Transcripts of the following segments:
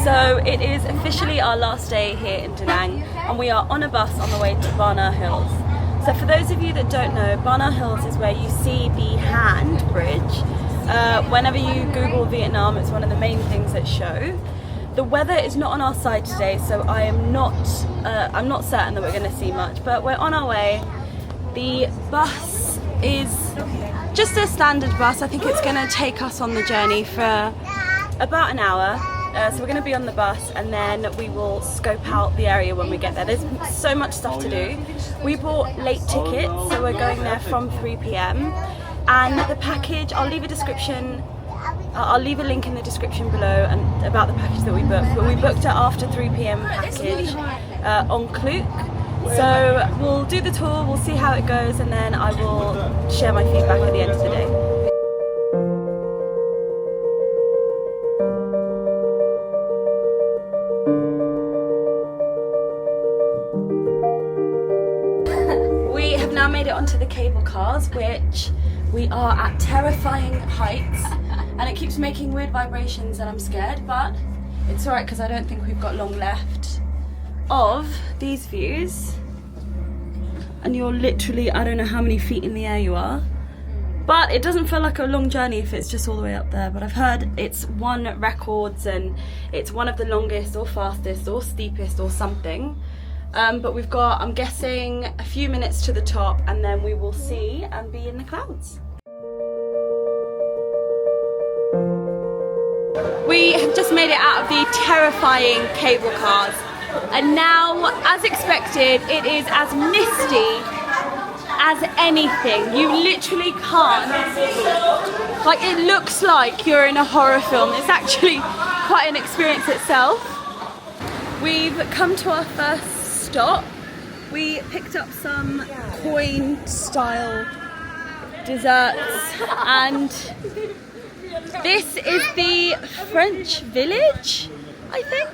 So it is officially our last day here in Da Nang, and we are on a bus on the way to banahills. So for those of you that don't know, banahills is where you see the hand bridge. Whenever you Google Vietnam, it's one of the main things that show. The weather is not on our side today, so I'm not certain that we're going to see much, but we're on our way. The bus is just a standard bus. I think it's going to take us on the journey for about an hour. So we're going to be on the bus and then we will scope out the area when we get there. There's so much stuff to do. We bought late tickets, so we're going there from 3 p.m. and the package, I'll leave a link in the description below and about the package that we booked, but we booked it after 3 p.m. package on Klook. So we'll do the tour, we'll see how it goes, and then I will share my feedback at the end of the day. We have now made it onto the cable cars, which we are at terrifying heights, and it keeps making weird vibrations and I'm scared, but it's alright because I don't think we've got long left of these views. And you're literally, I don't know how many feet in the air you are, but it doesn't feel like a long journey if it's just all the way up there. But I've heard it's won records and it's one of the longest or fastest or steepest or something. But we've got, I'm guessing, a few minutes to the top and then we will see and be in the clouds. We have just made it out of the terrifying cable cars, and now, as expected, it is as misty as anything. You literally can't, like, it looks like you're in a horror film. It's actually quite an experience itself. We've come to our first stop. We picked up some coin style desserts, and this is the French village, I think.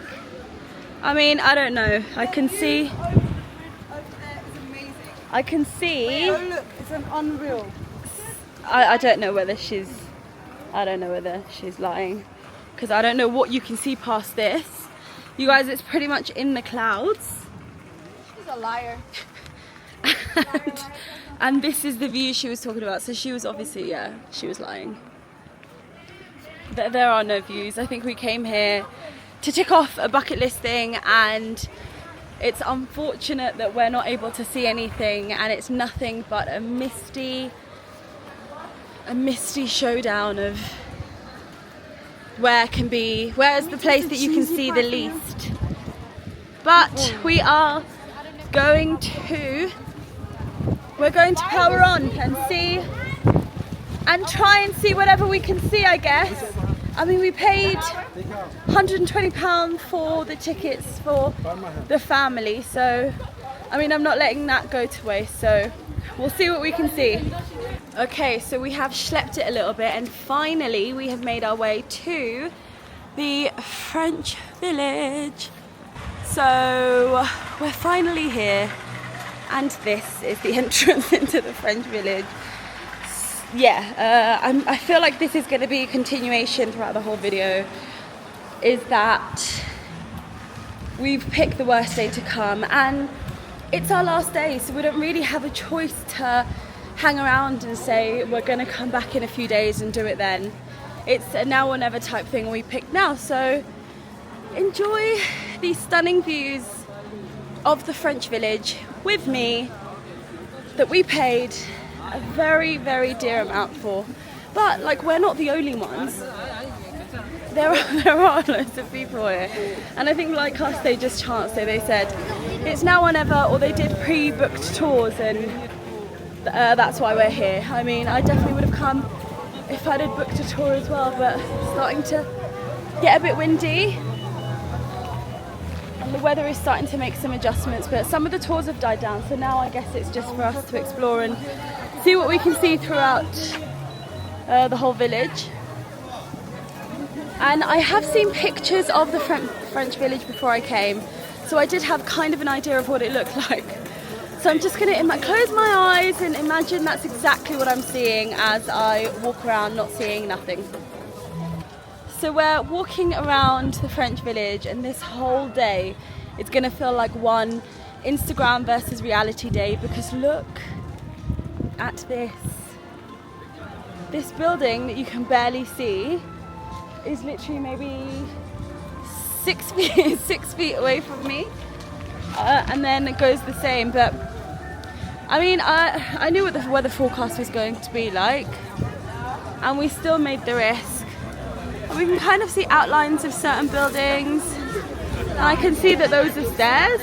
I mean, I don't know. I can see. I can see. Oh look, it's an unreal. I don't know whether she's. I don't know whether she's lying, because I don't know what you can see past this. You guys, it's pretty much in the clouds. She's a liar. And this is the view she was talking about. So she was obviously, yeah, she was lying. There are no views. I think we came here to tick off a bucket list thing, and it's unfortunate that we're not able to see anything, and it's nothing but a misty showdown of where's the place that you can see the least. But we're going to power on and see and try and see whatever we can see, I guess. I mean, we paid £120 for the tickets for the family, so I mean, I'm not letting that go to waste, so we'll see what we can see. Okay, so we have schlepped it a little bit and finally we have made our way to the French village. So we're finally here, and this is the entrance into the French village. Yeah, I feel like this is going to be a continuation throughout the whole video, is that we've picked the worst day to come and it's our last day, so we don't really have a choice to hang around and say we're going to come back in a few days and do it then. It's a now or never type thing, we picked now, so enjoy these stunning views of the French village with me that we paid a very, very dear amount for. But like, we're not the only ones. There are loads of people here, and I think like us, they just chanced it. They said it's now or never, or they did pre-booked tours, and that's why we're here. I mean, I definitely would have come if I'd have booked a tour as well, but it's starting to get a bit windy and the weather is starting to make some adjustments, but some of the tours have died down, so now I guess it's just for us to explore and see what we can see throughout the whole village. And I have seen pictures of the French village before I came, so I did have kind of an idea of what it looked like. So I'm just going to close my eyes and imagine that's exactly what I'm seeing as I walk around not seeing nothing. So So we're walking around the French village, and this whole day it's gonna feel like one Instagram versus reality day, because look at this. This building that you can barely see is literally maybe 6 feet, 6 feet away from me, and then it goes the same. But I mean, I knew what the weather forecast was going to be like, and we still made the risk. And we can kind of see outlines of certain buildings, and I can see that those are stairs.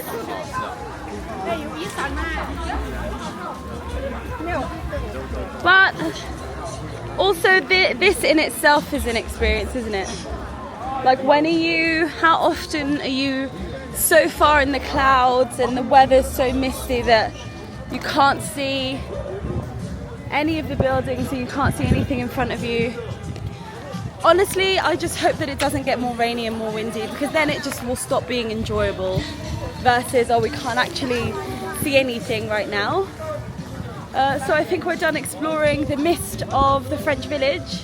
But also this in itself is an experience, isn't it? Like, how often are you so far in the clouds and the weather's so misty that you can't see any of the buildings and you can't see anything in front of you? Honestly, I just hope that it doesn't get more rainy and more windy, because then it just will stop being enjoyable, versus, oh, we can't actually see anything right now. So I think we're done exploring the mist of the French village,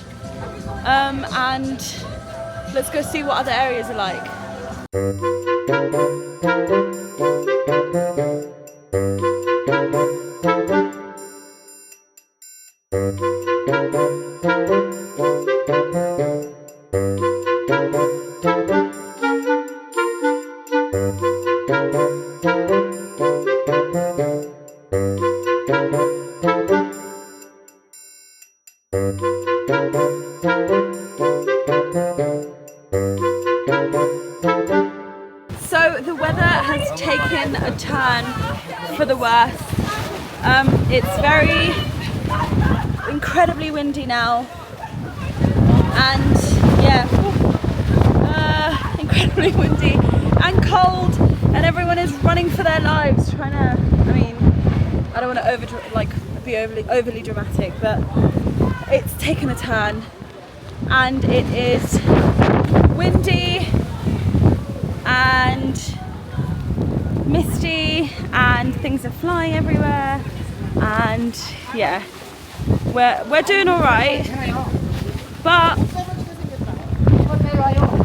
and let's go see what other areas are like. So the weather has taken a turn for the worse. It's very incredibly windy now, and yeah, incredibly windy and cold, and everyone is running for their lives trying to, I mean, I don't want to be overly dramatic, but it's taken a turn, and it is windy and misty, and things are flying everywhere, and yeah, we're doing all right. But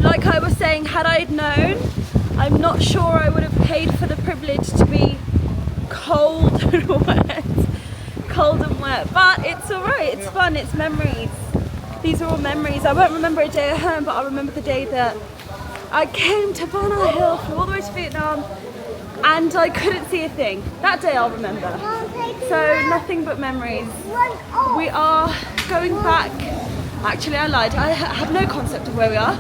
like I was saying, had I known, I'm not sure I would have paid for the privilege to be cold and wet. Cold and wet, but it's all right, it's fun, it's memories. These are all memories. I won't remember a day at home, but I'll remember the day that I came to Banahills, flew all the way to Vietnam, and I couldn't see a thing. That day I'll remember. So nothing but memories. We are going back. Actually, I lied. I have no concept of where we are.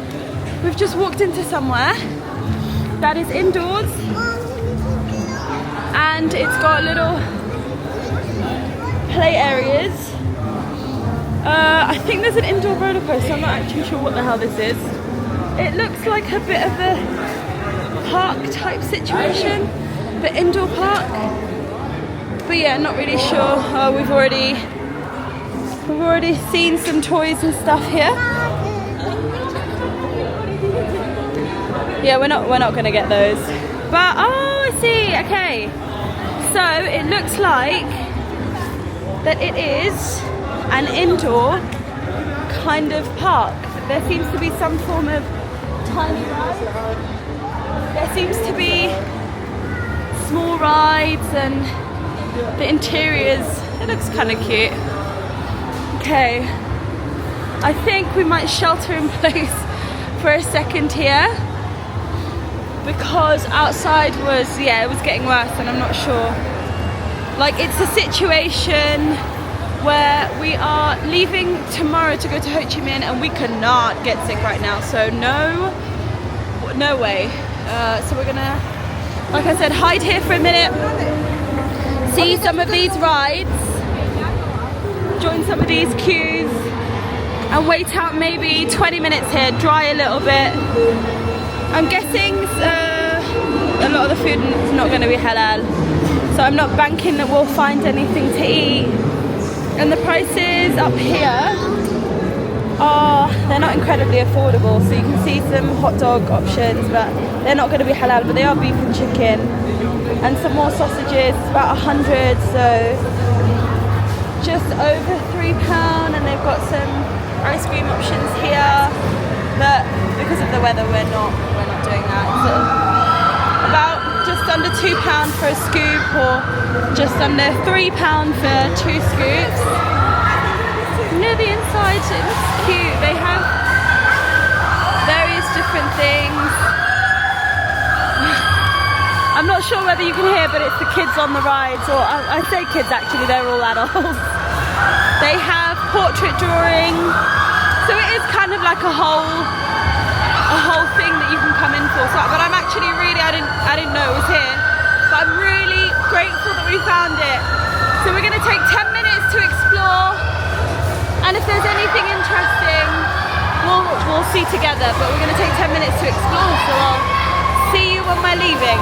We've just walked into somewhere that is indoors, and it's got little play areas. I think there's an indoor roller coaster. I'm not actually sure what the hell this is. It looks like a bit of a park type situation, but indoor park. But yeah, not really sure. We've already seen some toys and stuff here. Yeah, we're not gonna get those. But oh, I see. Okay, so it looks like that it is an indoor kind of park. There seems to be some form of tiny ride. There seems to be small rides, and the interiors, it looks kind of cute. Okay, I think we might shelter in place for a second here, because outside was, yeah, it was getting worse, and I'm not sure. Like, it's a situation where we are leaving tomorrow to go to Ho Chi Minh, and we cannot get sick right now, so no way. So we're gonna, like I said, hide here for a minute, see some of these rides, join some of these queues, and wait out maybe 20 minutes here, dry a little bit. I'm guessing a lot of the food is not going to be halal, so I'm not banking that we'll find anything to eat. And the prices up here they're not incredibly affordable, so you can see some hot dog options, but they're not going to be halal, but they are beef and chicken, and some more sausages, about 100, so just over £3, and they've got some ice cream options here. but because of the weather we're not doing that. So about just under £2 for a scoop, or just under £3 for 2 scoops. Near the inside, it looks cute. They have various different things. I'm not sure whether you can hear, but it's the kids on the rides, or I say kids actually, they're all adults. They have portrait drawing, so it is kind of like a whole thing that you can come in for. So, but I'm actually really, I didn't know it was here, but I'm really grateful that we found it. So we're going to take 10 minutes to explore, and if there's anything interesting, we'll see together. But we're going to take 10 minutes to explore, so I'll see you when we're leaving.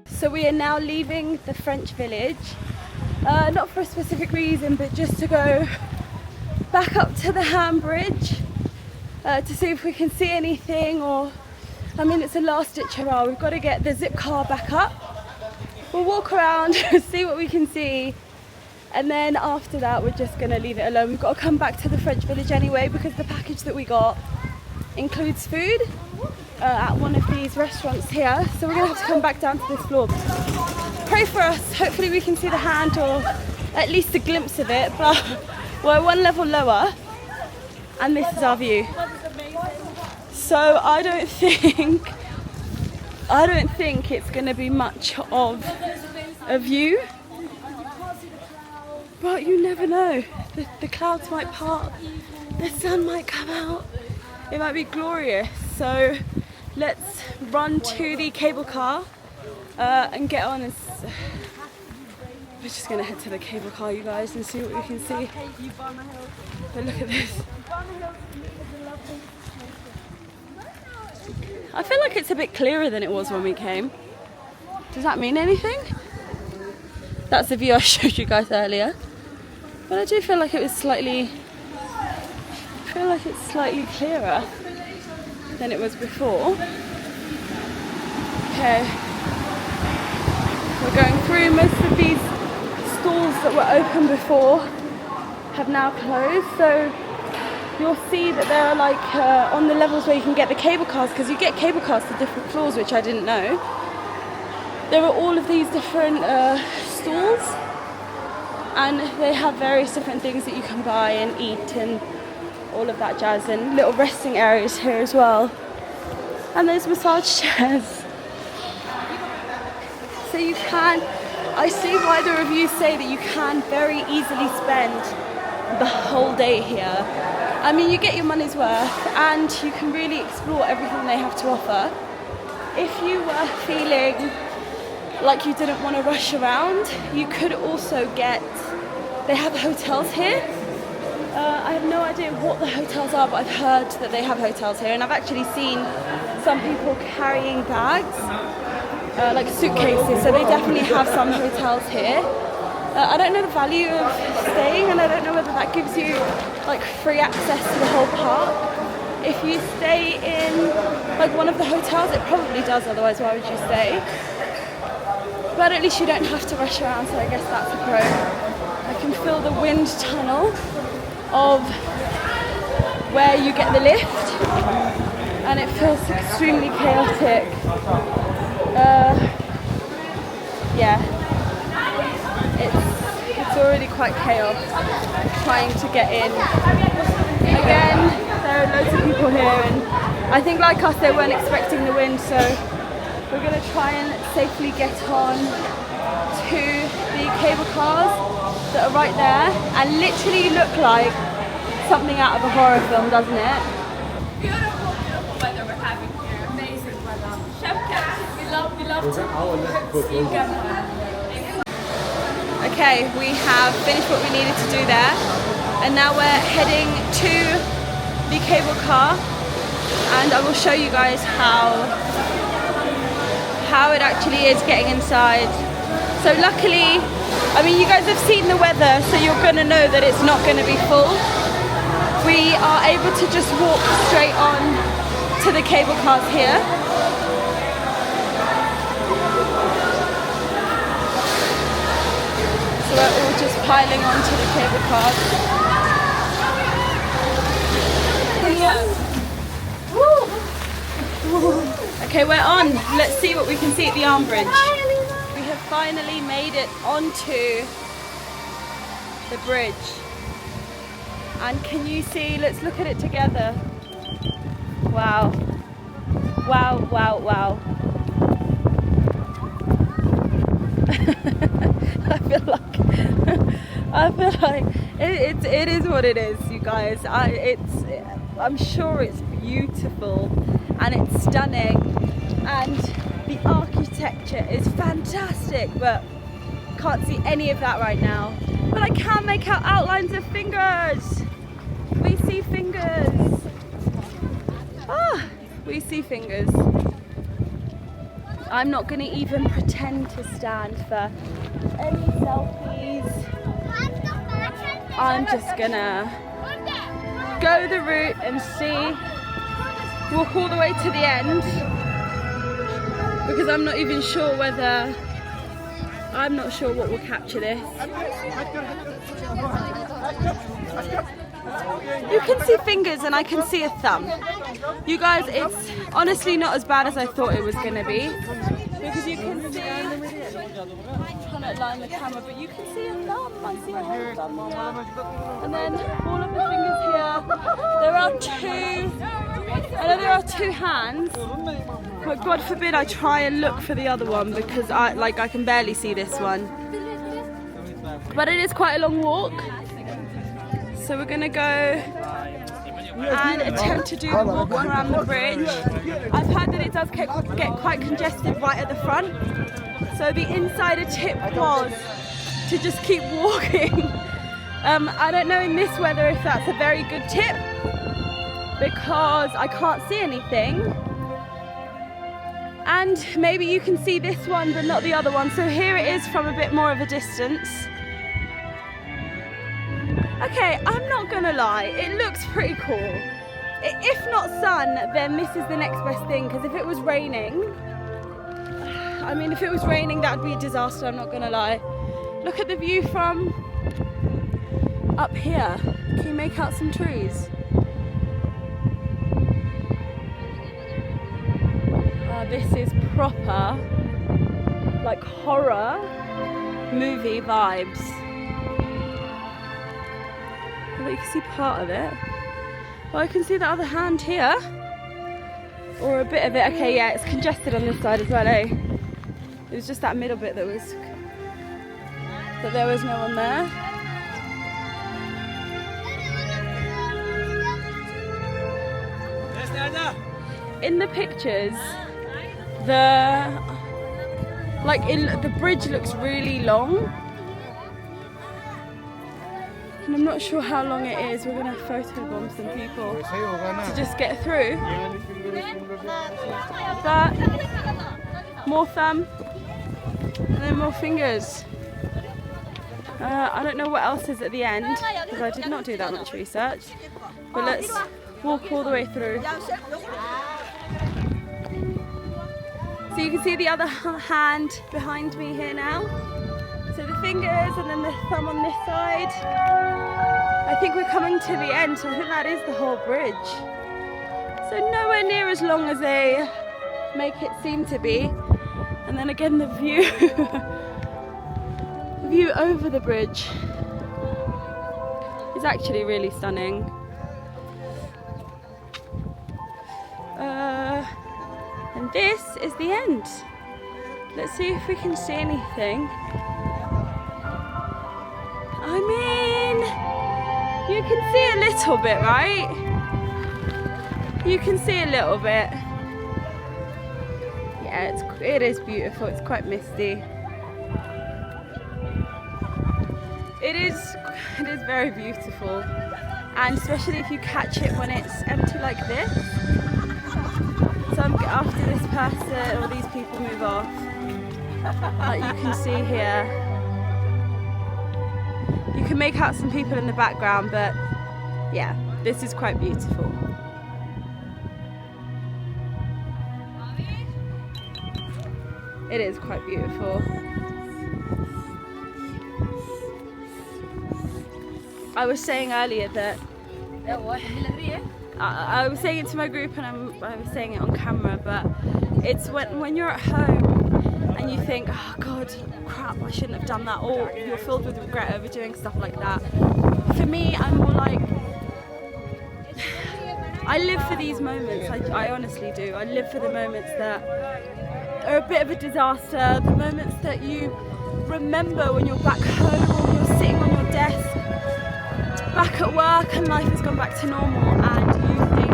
So we are now leaving the French village, not for a specific reason, but just to go back up to the hand bridge to see if we can see anything, or, I mean, it's a last ditch hurrah. We've got to get the zip car back up. We'll walk around, see what we can see, and then after that we're just going to leave it alone. We've got to come back to the French village anyway, because the package that we got includes food at one of these restaurants here, so we're going to have to come back down to this floor. Pray for us, hopefully we can see the hand, or at least a glimpse of it, but we're one level lower and this is our view. So I don't think it's going to be much of a view, but you never know. The clouds might part, the sun might come out, it might be glorious. So let's run to the cable car and get on. We're just going to head to the cable car, you guys, and see what we can see. But look at this. I feel like it's a bit clearer than it was when we came. Does that mean anything? That's the view I showed you guys earlier. But I do feel like it's slightly clearer than it was before. Okay. We're going through. Most of these stalls that were open before have now closed, so you'll see that there are like on the levels where you can get the cable cars, because you get cable cars to different floors, which I didn't know. There are all of these different stalls, and they have various different things that you can buy and eat and all of that jazz, and little resting areas here as well. And there's massage chairs. So you can, I see why the reviews say that you can very easily spend the whole day here. I mean, you get your money's worth and you can really explore everything they have to offer. If you were feeling like you didn't want to rush around, you could also they have hotels here. I have no idea what the hotels are, but I've heard that they have hotels here, and I've actually seen some people carrying bags, like suitcases, so they definitely have some hotels here. I don't know the value of staying, and I don't know whether that gives you like free access to the whole park. If you stay in like one of the hotels, it probably does, otherwise why would you stay? But at least you don't have to rush around, so I guess that's a pro. I can feel the wind tunnel of where you get the lift, and it feels extremely chaotic. Yeah, it's already quite chaos trying to get in. Again, there are loads of people here, and I think like us, they weren't expecting the wind, so we're going to try and safely get on to the cable cars that are right there, and literally look like something out of a horror film, doesn't it? Beautiful weather we're having here. Amazing weather. Chef Cat, we love to see you. Okay, we have finished what we needed to do there, and now we're heading to the cable car, and I will show you guys how it actually is getting inside. So luckily, I mean, you guys have seen the weather, so you're going to know that it's not going to be full. We are able to just walk straight on to the cable cars here. So we're all just piling onto the cable cars. Okay, we're on. Let's see what we can see at the arm bridge. We have finally made it onto the bridge. And can you see, let's look at it together. Wow. Wow, wow, wow. I feel like it is what it is, you guys. I'm sure it's beautiful and it's stunning and the architecture is fantastic, but can't see any of that right now. But I can make out outlines of fingers. We see fingers. Ah, we see fingers. I'm not going to even pretend to stand for any selfies. I'm just gonna go the route and see, walk all the way to the end, because I'm not even sure whether, I'm not sure what will capture this. You can see fingers and I can see a thumb. You guys, it's honestly not as bad as I thought it was going to be, because you can see, I'm trying to align the camera, but you can see a thumb. I see a whole thumb here. And then all of the fingers here. There are two, I know there are two hands, but God forbid I try and look for the other one, because I can barely see this one. But it is quite a long walk. So we're going to go and attempt to do the walk around the bridge. I've heard that it does get quite congested right at the front. So the insider tip was to just keep walking. I don't know in this weather if that's a very good tip, because I can't see anything. And maybe you can see this one but not the other one. So here it is from a bit more of a distance. Okay, I'm not gonna lie, it looks pretty cool. If not sun, then this is the next best thing, because if it was raining, I mean, if it was raining, that would be a disaster, I'm not gonna lie. Look at the view from up here. Can you make out some trees? This is proper, like horror movie vibes. But you can see part of it. Well, I can see the other hand here, or a bit of it. Okay, yeah, it's congested on this side as well, eh? It was just that middle bit that was, that there was no one there. In the pictures, the bridge looks really long. And I'm not sure how long it is. We're going to photobomb some people to just get through. But more thumb and then more fingers. I don't know what else is at the end, because I did not do that much research. But let's walk all the way through. So you can see the other hand behind me here now. So the fingers and then the thumb on this side. I think we're coming to the end, so I think that is the whole bridge. So nowhere near as long as they make it seem to be. And then again the view, the view over the bridge is actually really stunning. And this is the end. Let's see if we can see anything. I mean, you can see a little bit, right? You can see a little bit. Yeah, it is beautiful. It's quite misty. It is very beautiful, and especially if you catch it when it's empty like this. So after this person or these people move off, like you can see here, you can make out some people in the background, but yeah, this is quite beautiful. It is quite beautiful. I was saying earlier that I was saying it to my group and I was saying it on camera, but it's when you're at home and you think, oh God, crap, I shouldn't have done that, or you're filled with regret over doing stuff like that. For me, I'm more like, I live for these moments, I honestly do. I live for the moments that are a bit of a disaster, the moments that you remember when you're back home, or you're sitting on your desk, back at work and life has gone back to normal, and you think,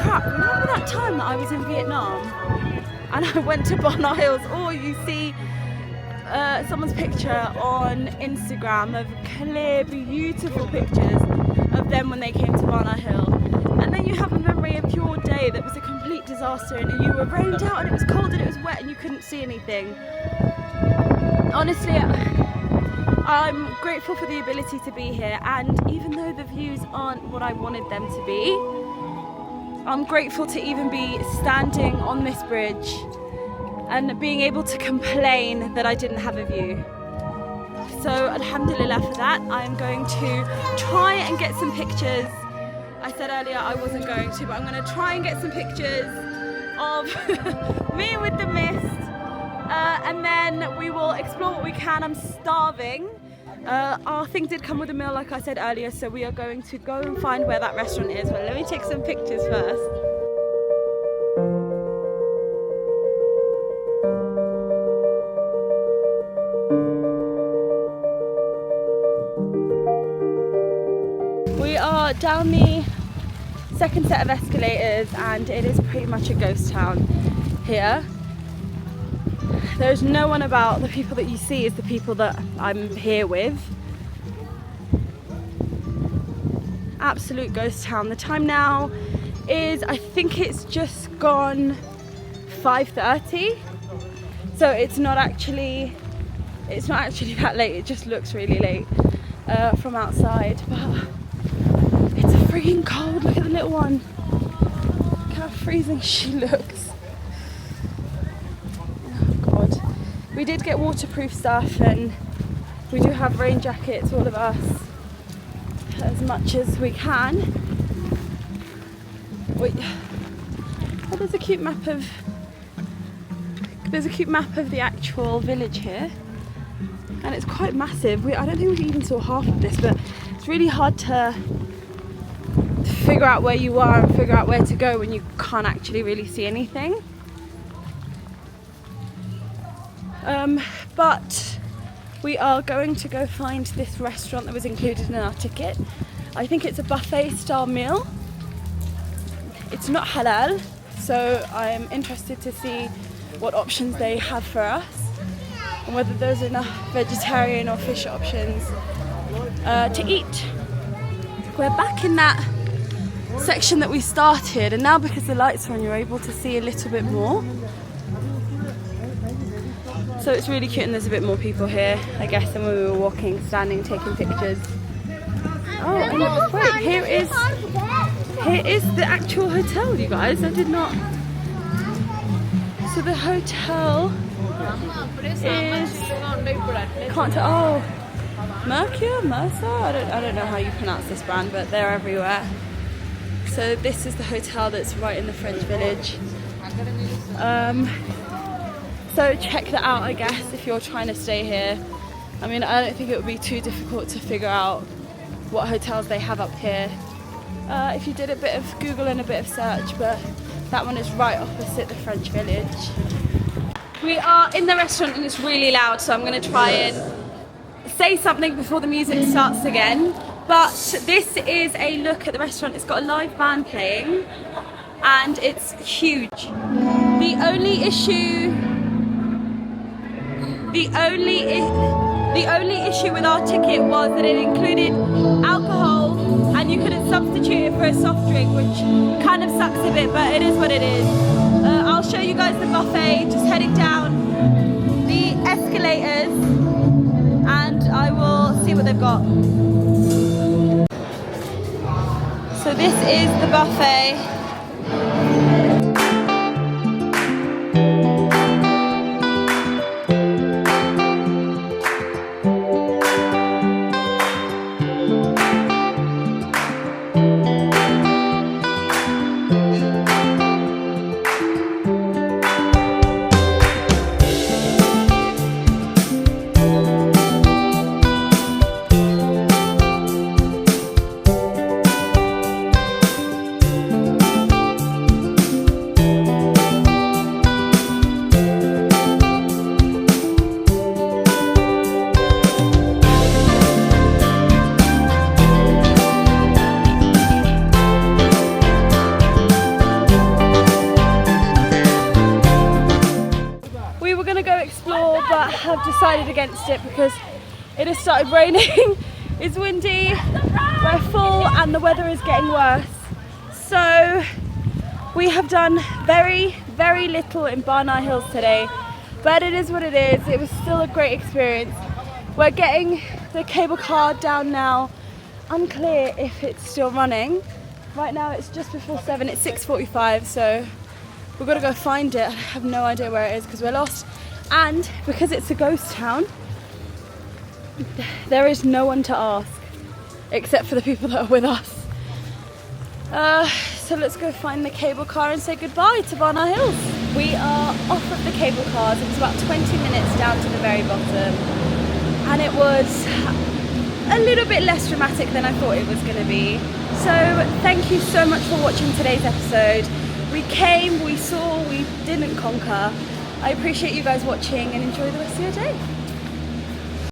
crap, remember that time that I was in Vietnam and I went to banahills, or you see someone's picture on Instagram of clear, beautiful pictures of them when they came to Banahill. And then you have a memory of your day that was a complete disaster, and you were rained out and it was cold and it was wet and you couldn't see anything. Honestly, I'm grateful for the ability to be here, and even though the views aren't what I wanted them to be, I'm grateful to even be standing on this bridge and being able to complain that I didn't have a view. So alhamdulillah for that. I'm going to try and get some pictures. I said earlier I wasn't going to, but I'm going to try and get some pictures of me with the mist, and then we will explore what we can. I'm starving. Our thing did come with a meal, like I said earlier, so we are going to go and find where that restaurant is. But let me take some pictures first. We are down the second set of escalators, and it is pretty much a ghost town here. There's no one about. The people that you see is the people that I'm here with. Absolute ghost town. The time now is, I think it's just gone 5:30, so it's not actually that late. It just looks really late from outside, but it's freaking cold. Look at the little one. Look how freezing she looks. Oh God. We did get waterproof stuff, and we do have rain jackets, all of us, as much as we can. Wait. Oh, there's a cute map of the actual village here, and it's quite massive. I don't think we even saw half of this, but it's really hard to figure out where you are and figure out where to go when you can't actually really see anything. But we are going to go find this restaurant that was included in our ticket. I think it's a buffet style meal. It's not halal, so I'm interested to see what options they have for us and whether there's enough vegetarian or fish options to eat. We're back in that section that we started, and now because the lights are on, you're able to see a little bit more. So it's really cute, and there's a bit more people here, I guess, than when we were walking, standing, taking pictures. Oh, and wait, here is the actual hotel, you guys. I did not. So the hotel is, can't tell. Oh, Mercer. I don't know how you pronounce this brand, but they're everywhere. So this is the hotel that's right in the French village. So check that out, I guess, if you're trying to stay here. I mean, I don't think it would be too difficult to figure out what hotels they have up here if you did a bit of Google and a bit of search, but that one is right opposite the French village. We are in the restaurant and it's really loud, so I'm going to try and say something before the music starts again. But this is a look at the restaurant. It's got a live band playing and it's huge. The only issue with our ticket was that it included alcohol and you couldn't substitute it for a soft drink, which kind of sucks a bit, but it is what it is. I'll show you guys the buffet, just heading down the escalators, and I will see what they've got. So this is the buffet. We were gonna go explore, but have decided against it because it has started raining. It's windy, we're full, and the weather is getting worse. So we have done very, very little in Banahills today, but it is what it is. It was still a great experience. We're getting the cable car down now. Unclear if it's still running. Right now it's just before 7, it's 6:45, so we've got to go find it. I have no idea where it is because we're lost. And because it's a ghost town, there is no one to ask except for the people that are with us. So let's go find the cable car and say goodbye to Banahills. We are off of the cable cars. It was about 20 minutes down to the very bottom, and it was a little bit less dramatic than I thought it was going to be. So thank you so much for watching today's episode. We came, we saw, we didn't conquer. I appreciate you guys watching and enjoy the rest of your day.